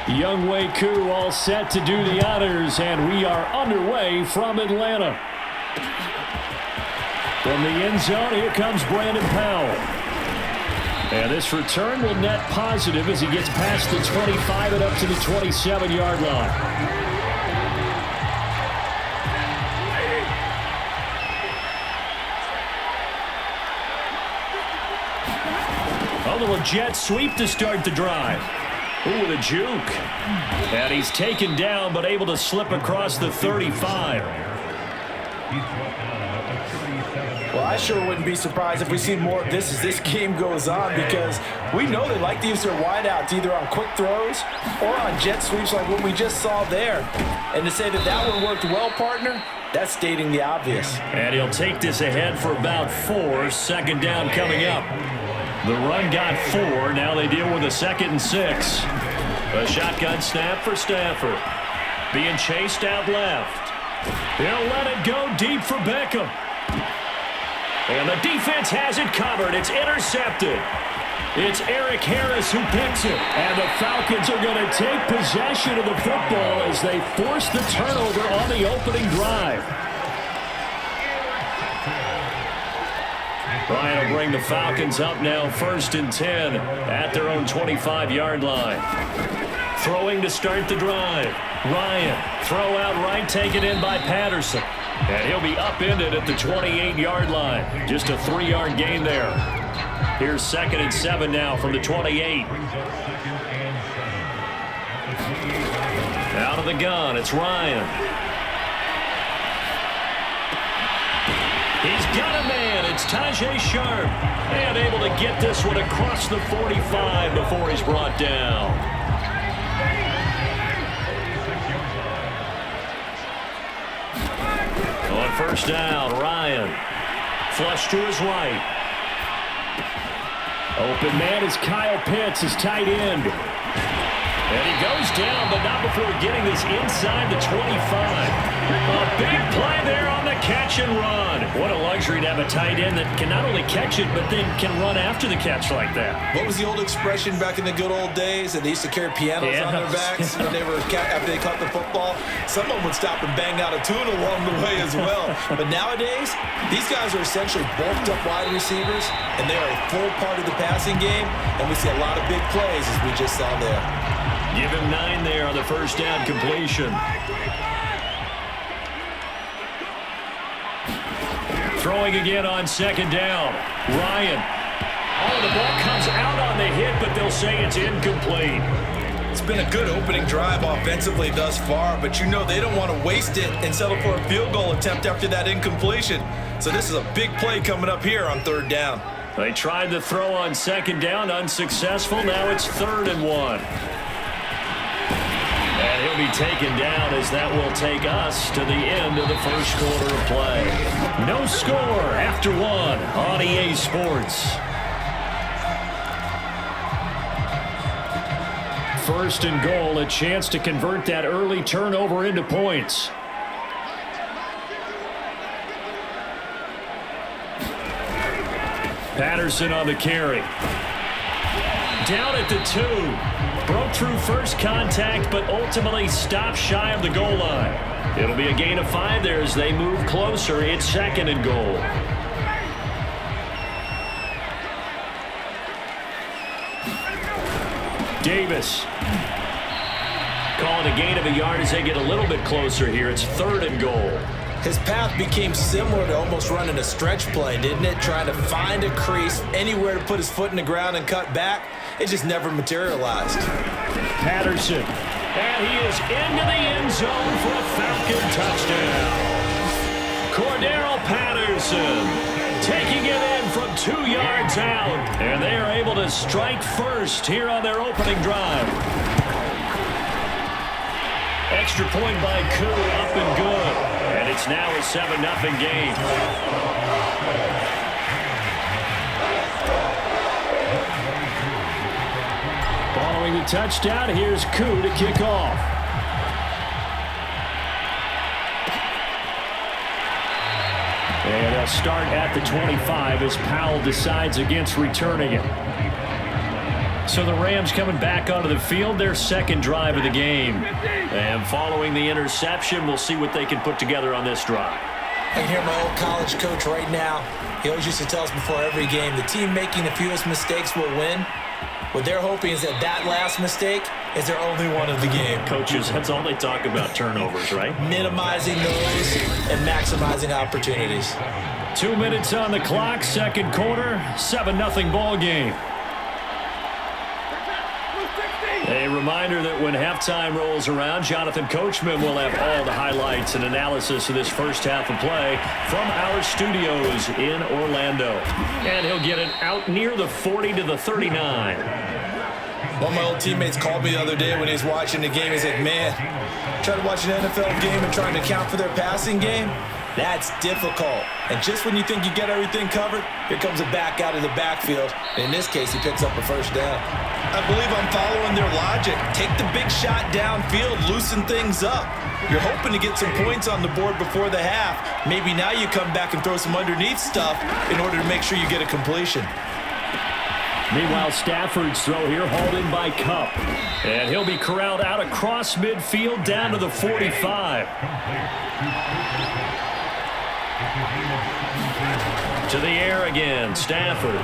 Young Wei Koo all set to do the honors, and we are underway from Atlanta. From the end zone, here comes Brandon Powell. And this return will net positive as he gets past the 25 and up to the 27-yard line. A little jet sweep to start the drive. Ooh, the juke. And he's taken down, but able to slip across the 35. Well, I sure wouldn't be surprised if we see more of this as this game goes on, because we know they like to use their wideouts either on quick throws or on jet sweeps like what we just saw there. And to say that that one worked well, partner, that's stating the obvious. And he'll take this ahead for about 4. Second down coming up. The run got 4. Now they deal with a 2nd and 6. A shotgun snap for Stafford. Being chased out left. He'll let it go deep for Beckham. And the defense has it covered. It's intercepted. It's Eric Harris who picks it. And the Falcons are going to take possession of the football as they force the turnover on the opening drive. Ryan will bring the Falcons up now 1st and 10 at their own 25-yard line. Throwing to start the drive. Ryan, throw out right, taken in by Patterson. And he'll be upended at the 28-yard line. Just a 3-yard gain there. Here's 2nd and 7 now from the 28. Out of the gun, it's Ryan. He's got a man. It's Tajay Sharp. And able to get this one across the 45 before he's brought down. On 1st down, Ryan. Flush to his right. Open man is Kyle Pitts, his tight end. And he goes down, but not before getting this inside the 25. A big play there on the catch and run. What a luxury to have a tight end that can not only catch it, but then can run after the catch like that. What was the old expression back in the good old days that they used to carry pianos on their backs when they were after they caught the football? Someone would stop and bang out a tune along the way as well. But nowadays, these guys are essentially bulked up wide receivers, and they are a full part of the passing game, and we see a lot of big plays as we just saw there. Give him 9 there on the 1st down completion. Throwing again on 2nd down. Ryan. Oh, the ball comes out on the hit, but they'll say it's incomplete. It's been a good opening drive offensively thus far, but you know they don't want to waste it and settle for a field goal attempt after that incompletion. So this is a big play coming up here on 3rd down. They tried to throw on 2nd down, unsuccessful. Now it's 3rd and 1. And he'll be taken down as that will take us to the end of the 1st quarter of play. No score after 1 on EA Sports. 1st and goal, a chance to convert that early turnover into points. Patterson on the carry. Down at the 2. Broke through first contact, but ultimately stopped shy of the goal line. It'll be a gain of 5 there as they move closer. It's 2nd and goal. Davis. Calling a gain of a yard as they get a little bit closer here. It's 3rd and goal. His path became similar to almost running a stretch play, didn't it? Trying to find a crease, anywhere to put his foot in the ground and cut back. It just never materialized. Patterson. And he is into the end zone for a Falcon touchdown. Cordero Patterson taking it in from 2 yards out. And they are able to strike first here on their opening drive. Extra point by Koo, up and good. And it's now a 7-0 game. Following the touchdown, here's Koo to kick off. And they'll start at the 25 as Powell decides against returning it. So the Rams coming back onto the field, their second drive of the game. And following the interception, we'll see what they can put together on this drive. I can hear my old college coach right now. He always used to tell us before every game, the team making the fewest mistakes will win. What they're hoping is that last mistake is their only one of the game. Coaches, that's all they talk about, turnovers, right? Minimizing those and maximizing opportunities. 2 minutes on the clock, second quarter, 7-0 ball game. A reminder that when halftime rolls around, Jonathan Coachman will have all the highlights and analysis of this first half of play from our studios in Orlando. And he'll get it out near the 40 to the 39. One of my old teammates called me the other day when he was watching the game. He's like, man, trying to watch an NFL game and trying to account for their passing game? That's difficult. And just when you think you get everything covered, here comes a back out of the backfield. And in this case, he picks up a first down. I believe I'm following their logic. Take the big shot downfield, loosen things up. You're hoping to get some points on the board before the half. Maybe now you come back and throw some underneath stuff in order to make sure you get a completion. Meanwhile, Stafford's throw here hauled in by Kupp. And he'll be corralled out across midfield down to the 45. To the air again, Stafford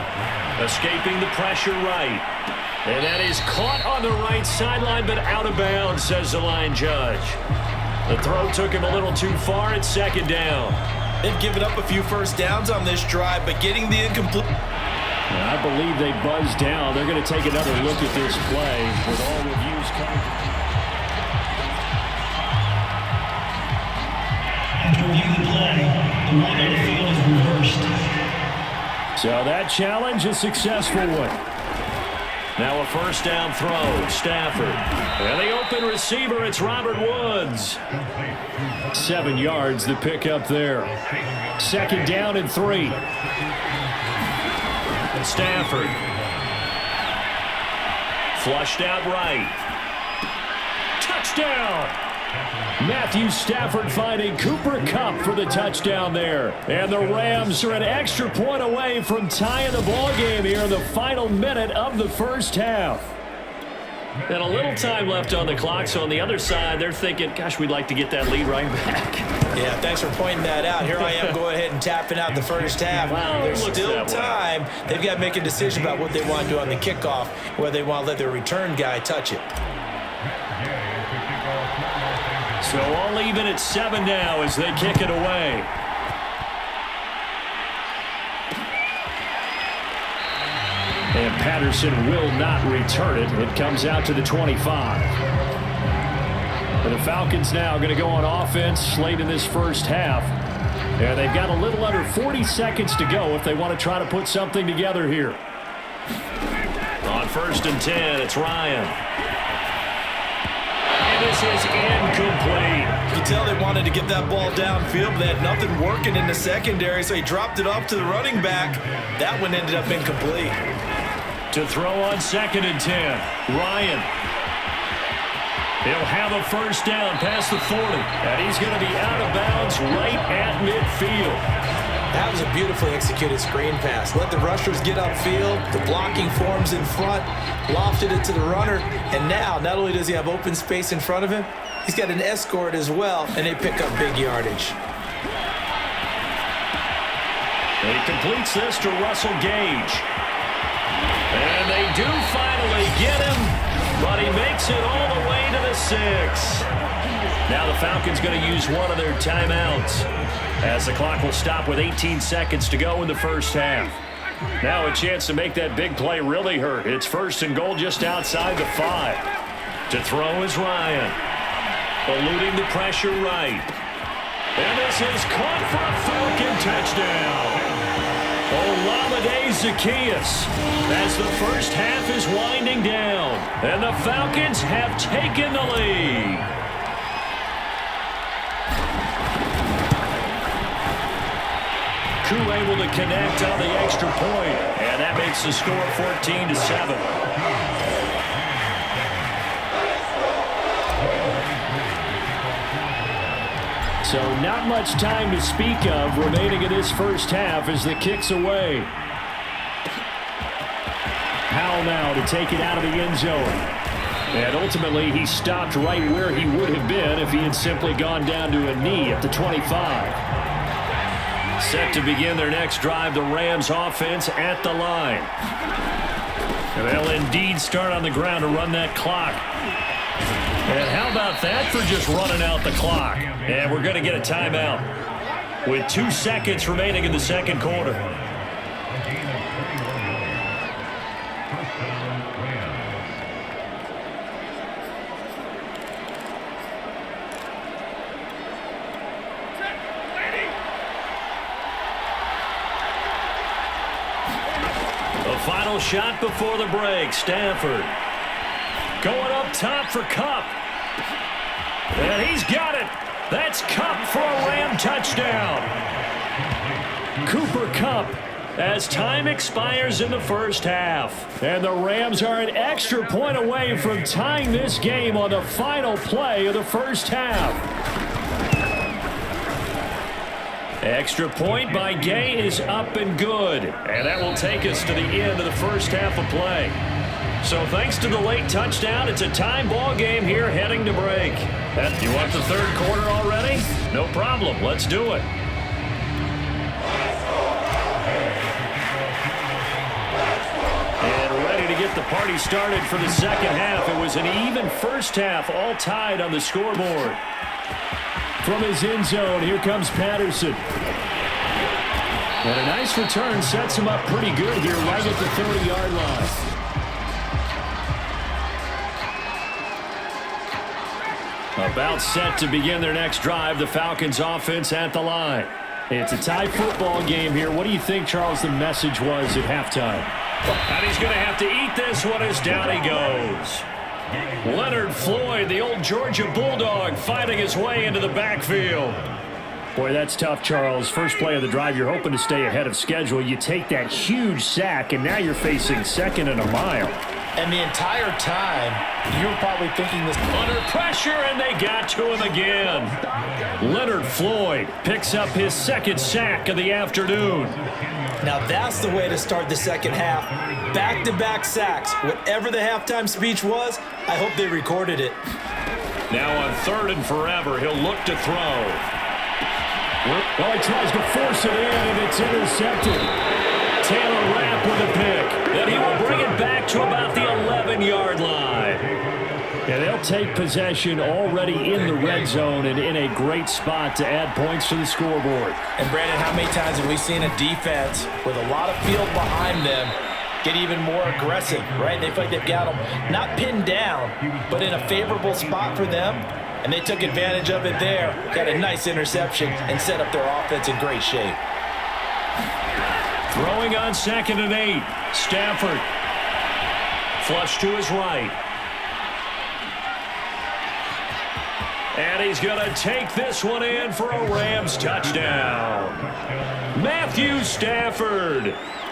escaping the pressure right. And that is caught on the right sideline, but out of bounds, says the line judge. The throw took him a little too far. It's second down. They've given up a few first downs on this drive, but getting the incomplete... I believe they buzzed down. They're going to take another look at this play with all reviews coming. After reviewing the play, the line on the field is reversed. So that challenge, a successful one. Now a first down throw, Stafford. And the open receiver, it's Robert Woods. 7 yards, the pickup there. Second down and 3. Stafford. Flushed out right. Touchdown! Matthew Stafford finding Cooper Kupp for the touchdown there. And the Rams are an extra point away from tying the ball game here in the final minute of the first half. And a little time left on the clock, so on the other side, they're thinking, gosh, we'd like to get that lead right back. Yeah, thanks for pointing that out. Here I am going ahead and tapping out the first half. Well, there's still time. They've got to make a decision about what they want to do on the kickoff, whether they want to let their return guy touch it. So all even at 7 now as they kick it away. And Patterson will not return it. It comes out to the 25. And the Falcons now going to go on offense late in this first half. And they've got a little under 40 seconds to go if they want to try to put something together here. On 1st and 10, it's Ryan. And this is incomplete. You can tell they wanted to get that ball downfield, but they had nothing working in the secondary, so he dropped it off to the running back. That one ended up incomplete. To throw on 2nd and 10, Ryan. He'll have a first down past the 40, and he's going to be out of bounds right at midfield. That was a beautifully executed screen pass. Let the rushers get upfield. The blocking forms in front, lofted it to the runner, and now not only does he have open space in front of him, he's got an escort as well, and they pick up big yardage. And he completes this to Russell Gage. And they do finally get him, but he makes it all the way to the 6. Now the Falcons going to use one of their timeouts as the clock will stop with 18 seconds to go in the first half. Now a chance to make that big play really hurt. It's 1st and goal just outside the 5. To throw is Ryan. Eluding the pressure right. And this is caught for a Falcon touchdown. Olamide Zaccheaus as the first half is winding down. And the Falcons have taken the lead. Koo able to connect on the extra point, and that makes the score 14-7. So not much time to speak of remaining in this first half as the kick's away. Howell now to take it out of the end zone. And ultimately, he stopped right where he would have been if he had simply gone down to a knee at the 25. Set to begin their next drive, the Rams offense at the line. They'll indeed start on the ground to run that clock. And how about that for just running out the clock? And we're going to get a timeout with 2 seconds remaining in the second quarter. Final shot before the break. Stafford going up top for Kupp. And he's got it. That's Kupp for a Ram touchdown. Cooper Kupp as time expires in the first half. And the Rams are an extra point away from tying this game on the final play of the first half. Extra point by Gay is up and good. And that will take us to the end of the first half of play. So thanks to the late touchdown, it's a time ball game here heading to break. You want the third quarter already? No problem. Let's do it. And ready to get the party started for the second half. It was an even first half, all tied on the scoreboard. From his end zone, here comes Patterson. And a nice return sets him up pretty good here right at the 30-yard line. About set to begin their next drive, the Falcons offense at the line. It's a tie football game here. What do you think, Charles, the message was at halftime? And he's going to have to eat this one as down he goes. Leonard Floyd, the old Georgia Bulldog, fighting his way into the backfield. Boy, that's tough, Charles. First play of the drive, you're hoping to stay ahead of schedule. You take that huge sack, and now you're facing second and a mile. And the entire time, you were probably thinking this. Under pressure, and they got to him again. Leonard Floyd picks up his second sack of the afternoon. Now that's the way to start the second half. Back-to-back sacks. Whatever the halftime speech was, I hope they recorded it. Now on 3rd and forever, he'll look to throw. Well, he tries to force it in, and it's intercepted. Taylor Rapp with a pick. Then he will bring it back to about the 11-yard line. And they'll take possession already in the red zone and in a great spot to add points to the scoreboard. And, Brandon, how many times have we seen a defense with a lot of field behind them get even more aggressive, right? They feel like they've got them not pinned down, but in a favorable spot for them. And they took advantage of it there, got a nice interception, and set up their offense in great shape. Throwing on 2nd and 8. Stafford. Flush to his right. And he's going to take this one in for a Rams touchdown. Matthew Stafford.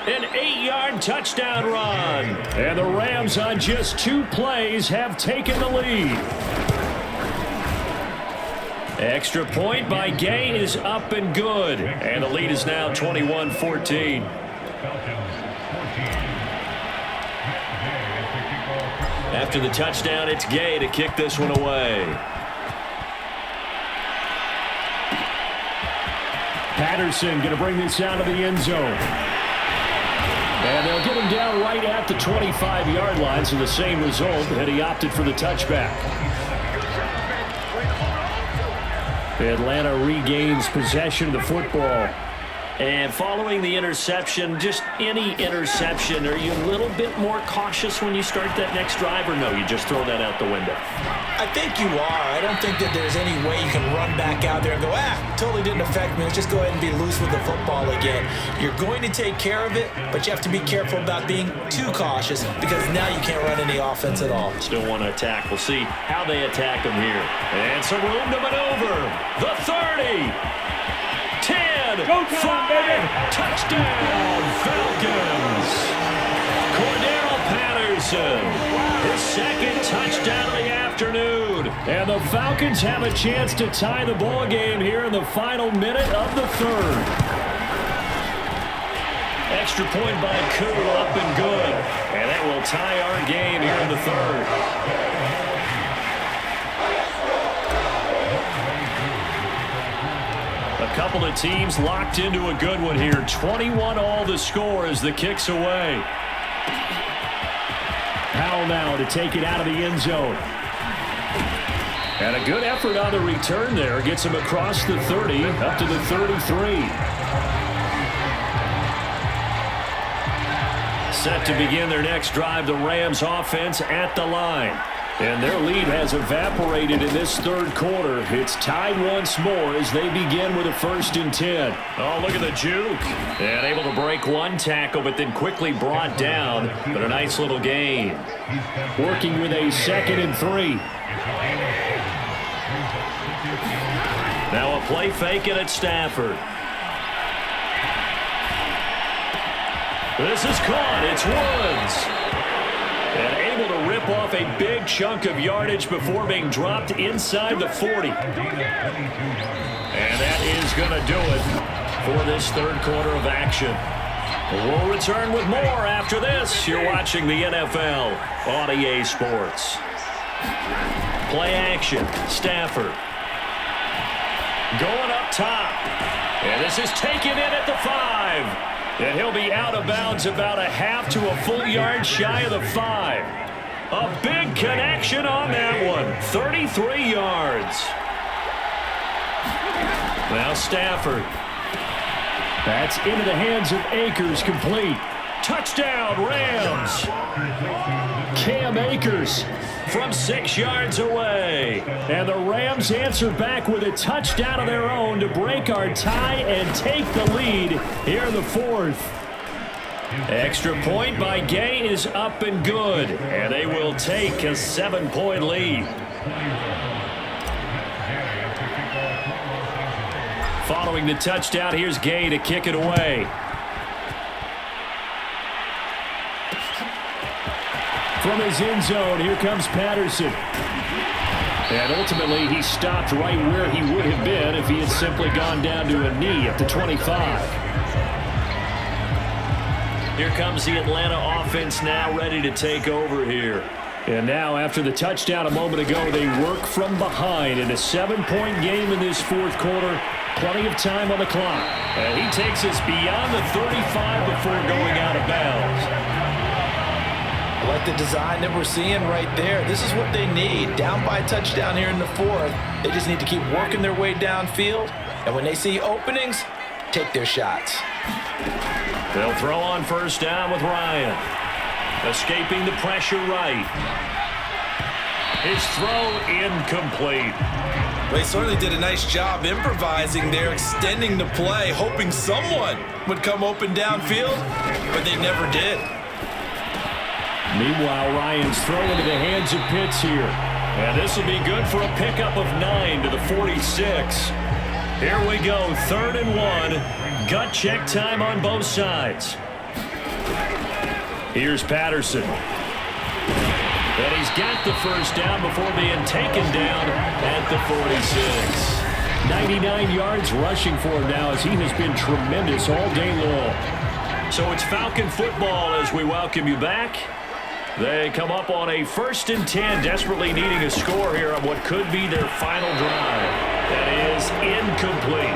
An 8-yard touchdown run. And the Rams on just 2 plays have taken the lead. Extra point by Gay is up and good. And the lead is now 21-14. After the touchdown, it's Gay to kick this one away. Patterson going to bring this out of the end zone. And they'll get him down right at the 25-yard line, so the same result, and he opted for the touchback. Atlanta regains possession of the football. And following the interception, just any interception, are you a little bit more cautious when you start that next drive, or no, you just throw that out the window? I think you are. I don't think that there's any way you can run back out there and go, totally didn't affect me. Let's just go ahead and be loose with the football again. You're going to take care of it, but you have to be careful about being too cautious because now you can't run any offense at all. Still want to attack. We'll see how they attack them here. And some room to maneuver. The 30. 10. 5. Touchdown, Falcons. Cordero Patterson. His second touchdown of the afternoon. And the Falcons have a chance to tie the ball game here in the final minute of the third. extra point by Koo, up and good. And that will tie our game here in the third. A couple of teams locked into a good one here. 21 all the score as the kick's away. Powell now to take it out of the end zone. And a good effort on the return there. Gets him across the 30, up to the 33. Set to begin their next drive, the Rams offense at the line. And their lead has evaporated in this third quarter. It's tied once more as they begin with a 1st and 10. Oh, look at the juke. And able to break one tackle, but then quickly brought down. But a nice little gain. Working with a 2nd and 3. Now a play fake it at Stafford. This is caught. It's Woods. And able to rip off a big chunk of yardage before being dropped inside the 40. And that is going to do it for this third quarter of action. We'll return with more after this. You're watching the NFL on EA Sports. Play action. Stafford. Going up top. And this is taken in at the 5. And he'll be out of bounds about a half to a full yard shy of the 5. A big connection on that one. 33 yards. Now Stafford. That's into the hands of Akers, complete. Touchdown, Rams. Cam Akers from 6 yards away. And the Rams answer back with a touchdown of their own to break our tie and take the lead here in the 4th. Extra point by Gay is up and good. And they will take a 7-point lead. Following the touchdown, here's Gay to kick it away. From his end zone, here comes Patterson. And ultimately, he stopped right where he would have been if he had simply gone down to a knee at the 25. Here comes the Atlanta offense now ready to take over here. And now, after the touchdown a moment ago, they work from behind in a 7-point game in this 4th quarter. Plenty of time on the clock. And he takes us beyond the 35 before going out of bounds. I like the design that we're seeing right there. This is what they need. Down by a touchdown here in the 4th. They just need to keep working their way downfield. And when they see openings, take their shots. They'll throw on 1st down with Ryan. Escaping the pressure right. His throw incomplete. Well, he certainly did a nice job improvising there, extending the play, hoping someone would come open downfield, but they never did. Meanwhile, Ryan's throw into the hands of Pitts here. And this will be good for a pickup of 9 to the 46. Here we go, 3rd and 1. Gut check time on both sides. Here's Patterson. And he's got the 1st down before being taken down at the 46. 99 yards rushing for him now as he has been tremendous all day long. So it's Falcon football as we welcome you back. They come up on a 1st and 10, desperately needing a score here on what could be their final drive. That is incomplete.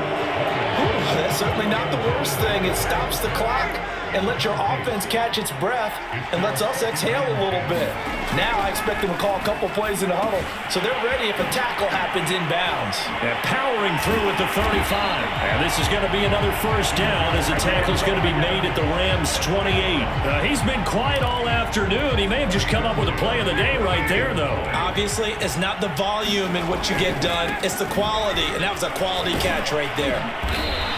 Ooh, that's certainly not the worst thing. It stops the clock and lets your offense catch its breath and lets us exhale a little bit. Now I expect them to call a couple plays in the huddle, so they're ready if a tackle happens inbounds. And powering through at the 35. And this is going to be another 1st down as the tackle's going to be made at the Rams' 28. He's been quiet all afternoon. He may have just come up with a play of the day right there, though. Obviously, it's not the volume in what you get done. It's the quality, and that was a quality catch right there.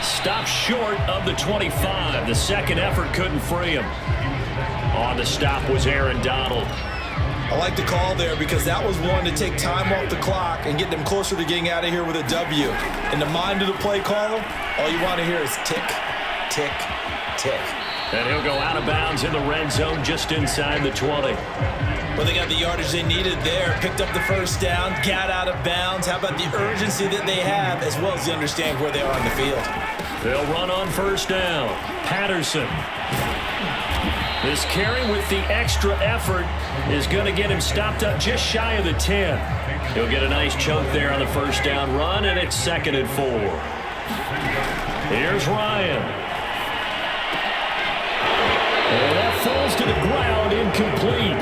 Stopped short of the 25. The second effort couldn't free him. On the stop was Aaron Donald. I like the call there because that was one to take time off the clock and get them closer to getting out of here with a W. In the mind of the play caller, all you want to hear is tick, tick, tick. And he'll go out of bounds in the red zone just inside the 20. Well, they got the yardage they needed there, picked up the first down, got out of bounds. How about the urgency that they have, as well as the understanding where they are on the field? They'll run on first down. Patterson. This carry with the extra effort is going to get him stopped up just shy of the 10. He'll get a nice chunk there on the first down run, and it's 2nd and 4. Here's Ryan. And that falls to the ground, incomplete.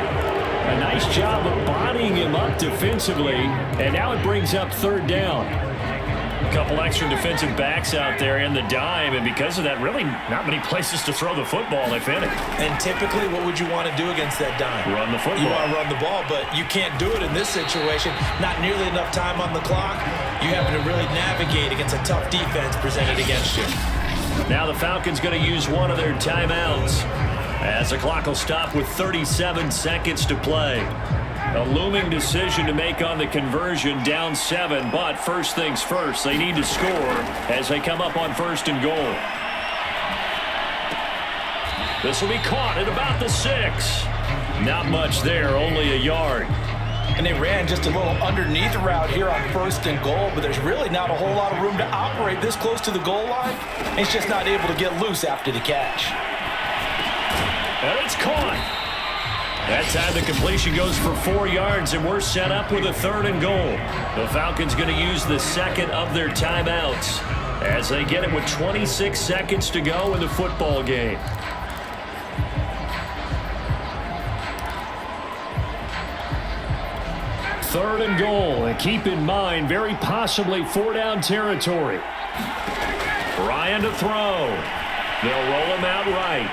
A nice job of bodying him up defensively, and now it brings up 3rd down. A couple extra defensive backs out there in the dime, and because of that, really not many places to throw the football, if any. And typically, what would you want to do against that dime? Run the football. You want to run the ball, but you can't do it in this situation. Not nearly enough time on the clock. You having to really navigate against a tough defense presented against you. Now the Falcons going to use one of their timeouts, as the clock will stop with 37 seconds to play. A looming decision to make on the conversion, down 7, but first things first, they need to score as they come up on 1st and goal. This will be caught at about the 6. Not much there, only a yard. And they ran just a little underneath route here on 1st and goal, but there's really not a whole lot of room to operate this close to the goal line. He's just not able to get loose after the catch. And it's caught. That time the completion goes for 4 yards, and we're set up with a 3rd and goal. The Falcons going to use the 2nd of their timeouts as they get it with 26 seconds to go in the football game. Third and goal, and keep in mind, very possibly 4-down territory. Ryan to throw. They'll roll him out right.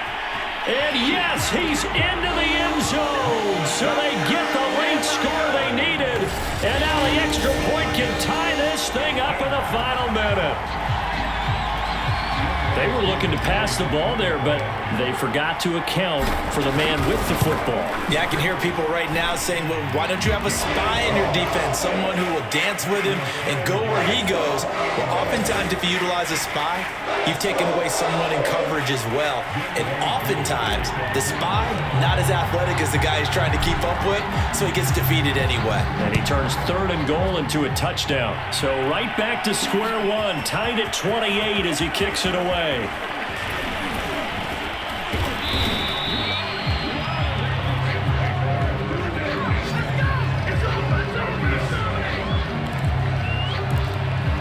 And yes, he's into the end zone. So they get the late score they needed. And now the extra point can tie this thing up in the final minute. They were looking to pass the ball there, but they forgot to account for the man with the football. Yeah, I can hear people right now saying, well, why don't you have a spy in your defense, someone who will dance with him and go where he goes? Well, oftentimes if you utilize a spy, you've taken away someone in coverage as well. And oftentimes, the spy, not as athletic as the guy he's trying to keep up with, so he gets defeated anyway. And he turns 3rd and goal into a touchdown. So right back to square one, tied at 28 as he kicks it away.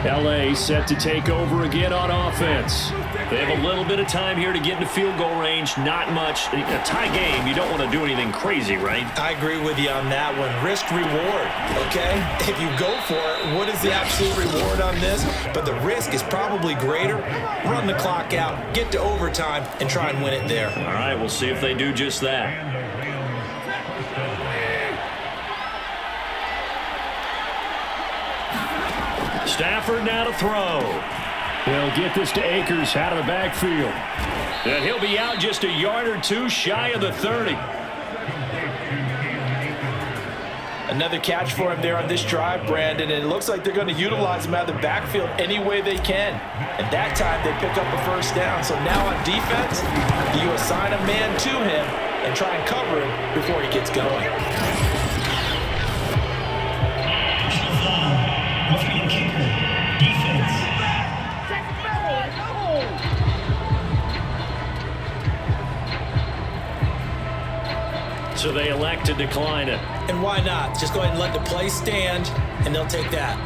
LA set to take over again on offense. They have a little bit of time here to get into field goal range. Not much. A tie game, you don't want to do anything crazy, right? I agree with you on that one. Risk reward, okay? If you go for it, what is the absolute reward on this? But the risk is probably greater. Run the clock out, get to overtime, and try and win it there. All right, we'll see if they do just that. Stafford now to throw. He'll get this to Akers out of the backfield. And he'll be out just a yard or two shy of the 30. Another catch for him there on this drive, Brandon, and it looks like they're going to utilize him out of the backfield any way they can. And that time they pick up a first down. So now on defense, you assign a man to him and try and cover him before he gets going. Roughing kicker, defense. So they elect to decline it. And why not? Just go ahead and let the play stand, and they'll take that.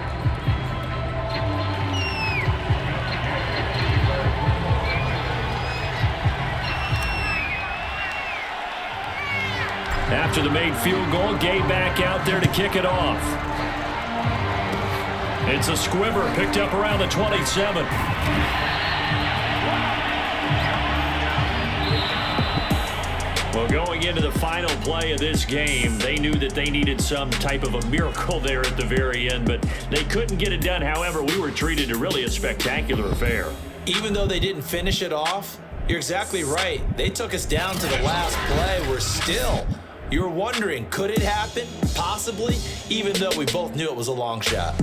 After the made field goal, Gay back out there to kick it off. It's a squibber picked up around the 27. Well, going into the final play of this game, they knew that they needed some type of a miracle there at the very end, but they couldn't get it done. However, we were treated to really a spectacular affair. Even though they didn't finish it off, you're exactly right. They took us down to the last play. We're still, you were wondering, could it happen? Possibly, even though we both knew it was a long shot.